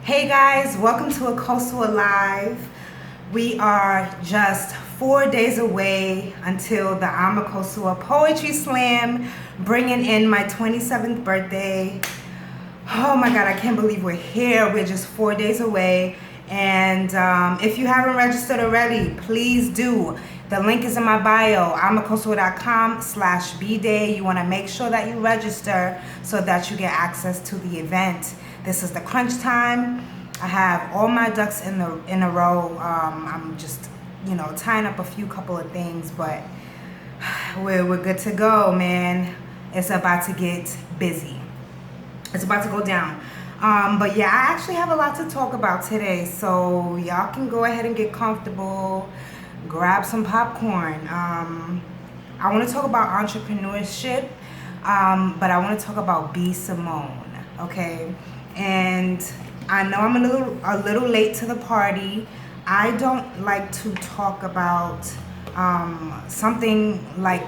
Hey guys, welcome to Akosua Live. We are just 4 days away until the I'm Akosua Poetry Slam, bringing in my 27th birthday. Oh my God, I can't believe we're here. We're just 4 days away. And if you haven't registered already, please do. The link is in my bio, imakosua.com/bday. You want to make sure that you register so that you get access to the event. This is the crunch time. I have all my ducks in a row. I'm just, tying up a couple of things, but we're good to go, man. It's about to get busy. It's about to go down. But yeah, I actually have a lot to talk about today, so y'all can go ahead and get comfortable, grab some popcorn. I want to talk about entrepreneurship, but I want to talk about Simone, okay? And I know I'm a little late to the party. I don't like to talk about something like,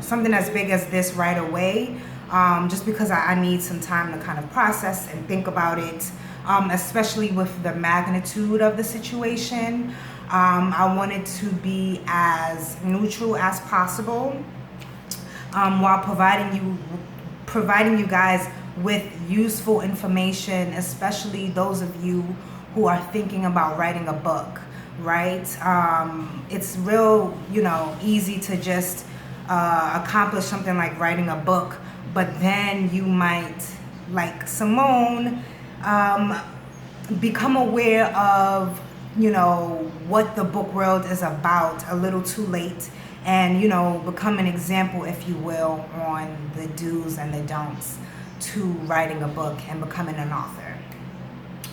something as big as this right away, just because I need some time to kind of process and think about it, especially with the magnitude of the situation. I wanted to be as neutral as possible, while providing you guys with useful information, especially those of you who are thinking about writing a book, right? It's real, easy to just accomplish something like writing a book, but then you might, like Simone, become aware of, what the book world is about a little too late, and, become an example, if you will, on the do's and the don'ts to writing a book and becoming an author.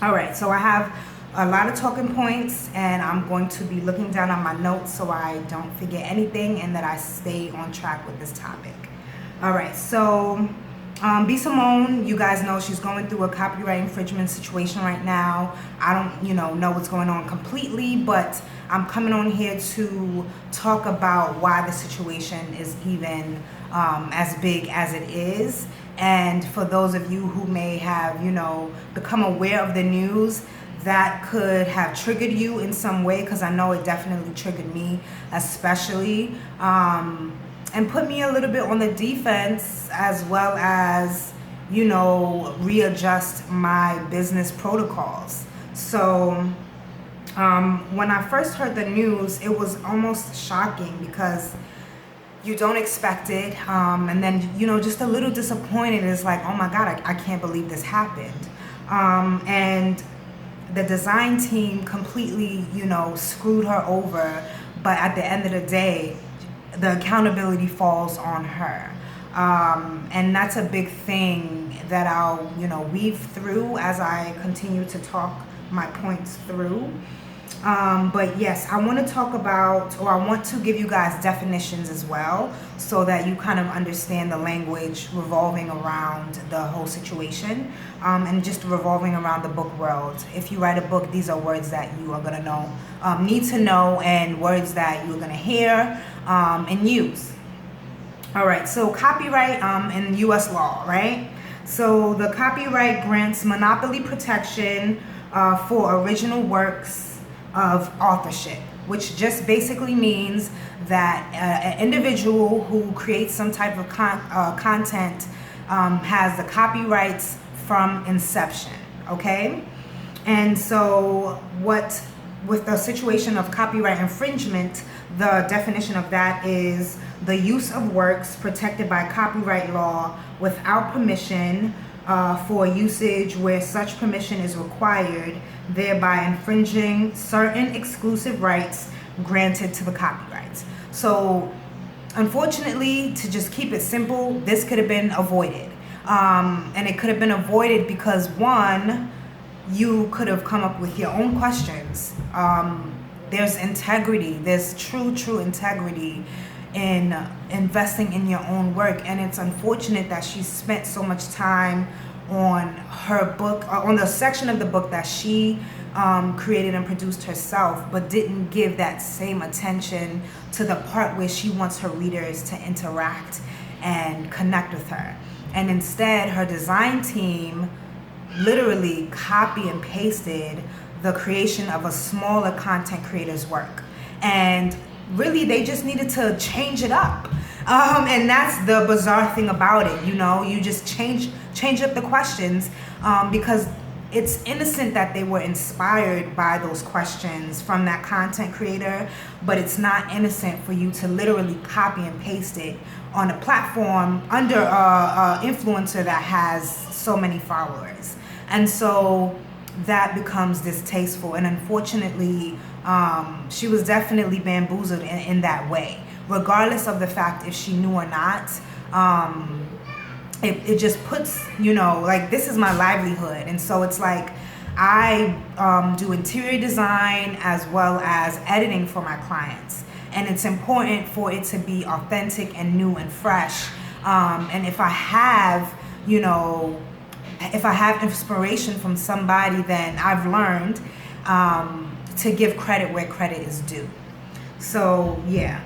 All right, so I have a lot of talking points, and I'm going to be looking down on my notes so I don't forget anything and that I stay on track with this topic. All right, so Simone, you guys know she's going through a copyright infringement situation right now. I don't, know what's going on completely, but I'm coming on here to talk about why the situation is even as big as it is. And for those of you who may have, become aware of the news, that could have triggered you in some way, because I know it definitely triggered me, especially, and put me a little bit on the defense, as well as, readjust my business protocols. So when I first heard the news, it was almost shocking because you don't expect it, and then, just a little disappointed. It's like, oh my God, I can't believe this happened. And the design team completely, screwed her over, but at the end of the day, the accountability falls on her. And that's a big thing that I'll, weave through as I continue to talk my points through. But yes, I want to talk about, or I want to give you guys definitions as well, so that you kind of understand the language revolving around the whole situation, and just revolving around the book world. If you write a book, these are words that you are going to know, need to know, and words that you're going to hear and use. All right, so copyright in U.S. law, right? So the copyright grants monopoly protection for original works of authorship, which just basically means that an individual who creates some type of content has the copyrights from inception, okay? And so with the situation of copyright infringement, the definition of that is the use of works protected by copyright law without permission, for usage where such permission is required, thereby infringing certain exclusive rights granted to the copyrights. So unfortunately, to just keep it simple, this could have been avoided. And it could have been avoided because, one, you could have come up with your own questions. There's integrity, there's true integrity in investing in your own work. And it's unfortunate that she spent so much time on her book, on the section of the book that she created and produced herself, but didn't give that same attention to the part where she wants her readers to interact and connect with her. And instead, her design team literally copy and pasted the creation of a smaller content creator's work. And really, they just needed to change it up. And that's the bizarre thing about it, you just change up the questions, because it's innocent that they were inspired by those questions from that content creator, but it's not innocent for you to literally copy and paste it on a platform under a influencer that has so many followers. And so that becomes distasteful. And unfortunately, she was definitely bamboozled in that way, regardless of the fact if she knew or not. It just puts, like, this is my livelihood. And so it's like, I do interior design as well as editing for my clients. And it's important for it to be authentic and new and fresh. And if I have, inspiration from somebody, then I've learned to give credit where credit is due. So yeah,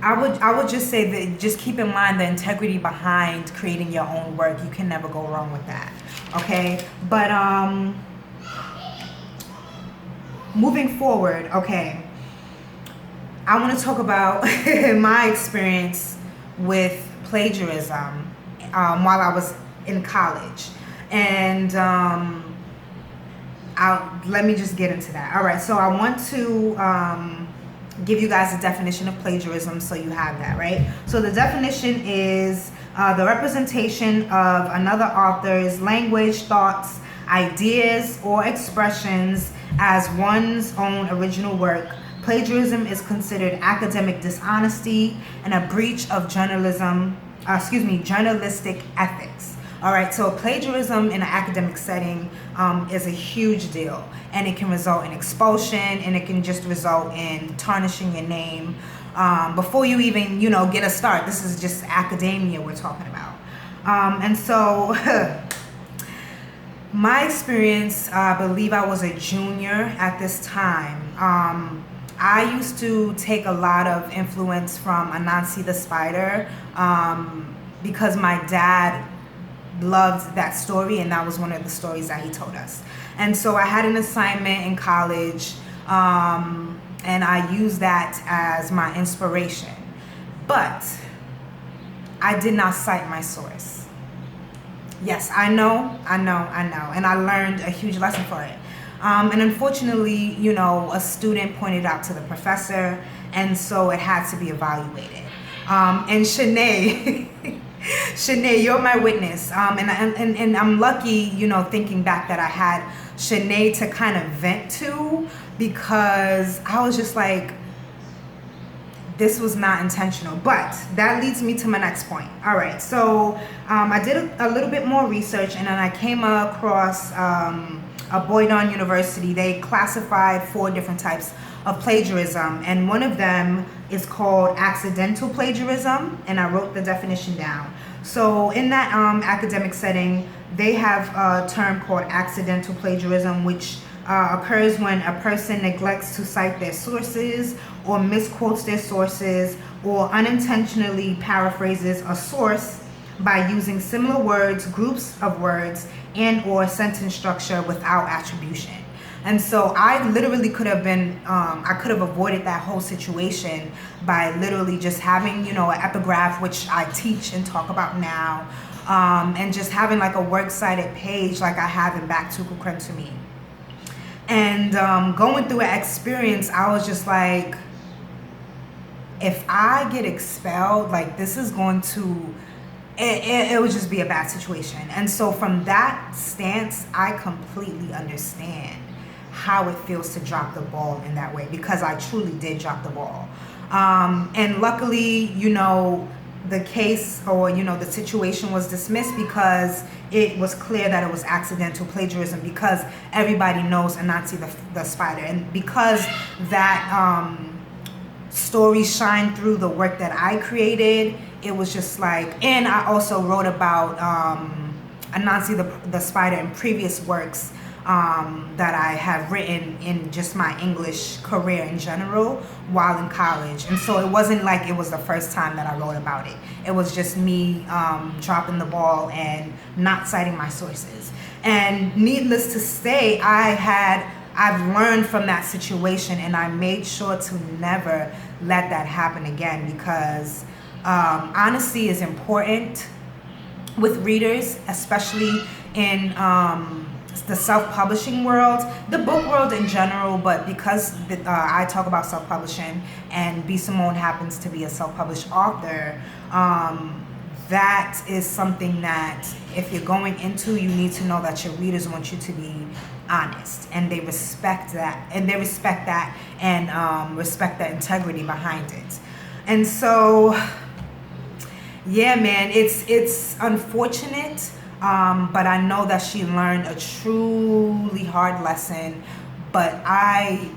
I would just say that just keep in mind the integrity behind creating your own work. You can never go wrong with that. Okay, but moving forward, okay, I want to talk about my experience with plagiarism while I was in college. And let me just get into that. All right, so I want to give you guys a definition of plagiarism so you have that, right? So the definition is the representation of another author's language, thoughts, ideas, or expressions as one's own original work. Plagiarism is considered academic dishonesty and a breach of journalistic ethics. All right, so plagiarism in an academic setting is a huge deal, and it can result in expulsion, and it can just result in tarnishing your name before you even, get a start. This is just academia we're talking about. And so my experience, I believe I was a junior at this time. I used to take a lot of influence from Anansi the Spider because my dad loved that story, and that was one of the stories that he told us. And so I had an assignment in college, and I used that as my inspiration. But I did not cite my source. Yes, I know, and I learned a huge lesson for it. And unfortunately, a student pointed out to the professor, and so it had to be evaluated. And Shanae, Shanae, you're my witness. And I'm lucky, thinking back, that I had Shanae to kind of vent to, because I was just like, this was not intentional. But that leads me to my next point. All right, so I did a little bit more research, and then I came across Boydon University. They classified 4 different types of plagiarism, and one of them is called accidental plagiarism, and I wrote the definition down. So in that academic setting, they have a term called accidental plagiarism, which occurs when a person neglects to cite their sources, or misquotes their sources, or unintentionally paraphrases a source by using similar words, groups of words, and or sentence structure without attribution. And so I literally could have been, I could have avoided that whole situation by literally just having, an epigraph, which I teach and talk about now, and just having like a works cited page like I have in Back to me. And going through an experience, I was just like, if I get expelled, like, this is going to, it would just be a bad situation. And so from that stance, I completely understand how it feels to drop the ball in that way, because I truly did drop the ball. And luckily, the case, or the situation was dismissed because it was clear that it was accidental plagiarism, because everybody knows Anansi the Spider, and because that story shined through the work that I created. It was just like, and I also wrote about Anansi the Spider in previous works that I have written in just my English career in general while in college. And so it wasn't like it was the first time that I wrote about it. It was just me dropping the ball and not citing my sources. And needless to say, I've learned from that situation, and I made sure to never let that happen again, because honesty is important with readers, especially in the self-publishing world, the book world in general, but because I talk about self-publishing and B. Simone happens to be a self-published author, that is something that if you're going into, you need to know that your readers want you to be honest, and they respect that, and respect the integrity behind it. And so, yeah, man, it's unfortunate, but I know that she learned a truly hard lesson, but I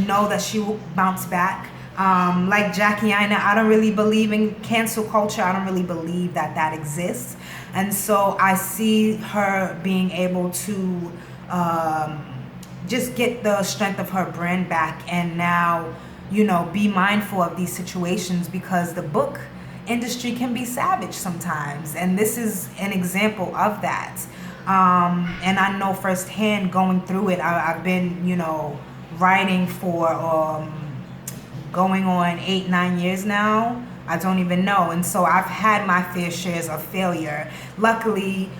know that she will bounce back. Like Jackie Aina, I don't really believe in cancel culture. I don't really believe that exists. And so I see her being able to just get the strength of her brand back, and now, be mindful of these situations, because the book industry can be savage sometimes, and this is an example of that. And I know firsthand going through it. I've been, writing for going on 8-9 years now. I don't even know. And so I've had my fair shares of failure. Luckily,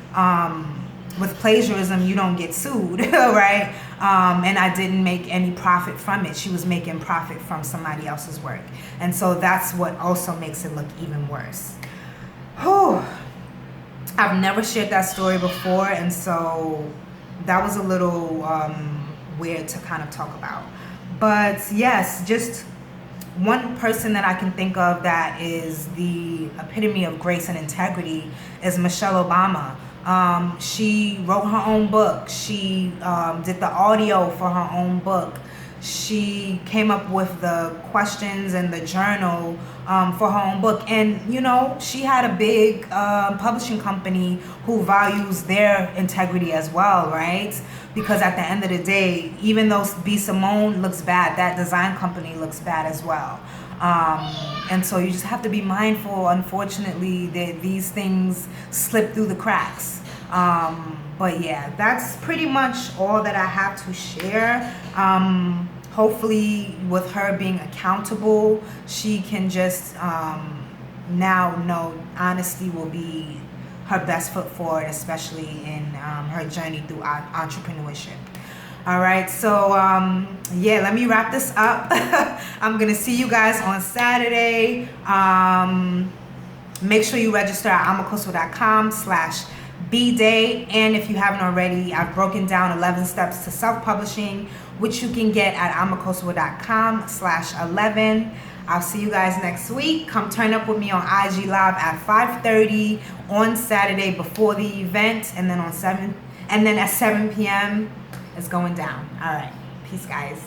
with plagiarism, you don't get sued, right? And I didn't make any profit from it. She was making profit from somebody else's work. And so that's what also makes it look even worse. Whew. I've never shared that story before, and so that was a little weird to kind of talk about. But yes, just one person that I can think of that is the epitome of grace and integrity is Michelle Obama. She wrote her own book. She did the audio for her own book. She came up with the questions and the journal for her own book. And, she had a big publishing company who values their integrity as well, right? Because at the end of the day, even though B. Simone looks bad, that design company looks bad as well. And so you just have to be mindful, unfortunately, that these things slip through the cracks. But yeah, that's pretty much all that I have to share. Hopefully with her being accountable, she can just now know honesty will be her best foot forward, especially in her journey through entrepreneurship. All right, so yeah, let me wrap this up. I'm gonna see you guys on Saturday. Make sure you register at I'mAkosua.com/B-Day. And if you haven't already, I've broken down 11 steps to self-publishing, which you can get at I'mAkosua.com/11. I'll see you guys next week. Come turn up with me on IG Live at 5:30 on Saturday before the event, and then at 7 p.m. it's going down. All right, peace, guys.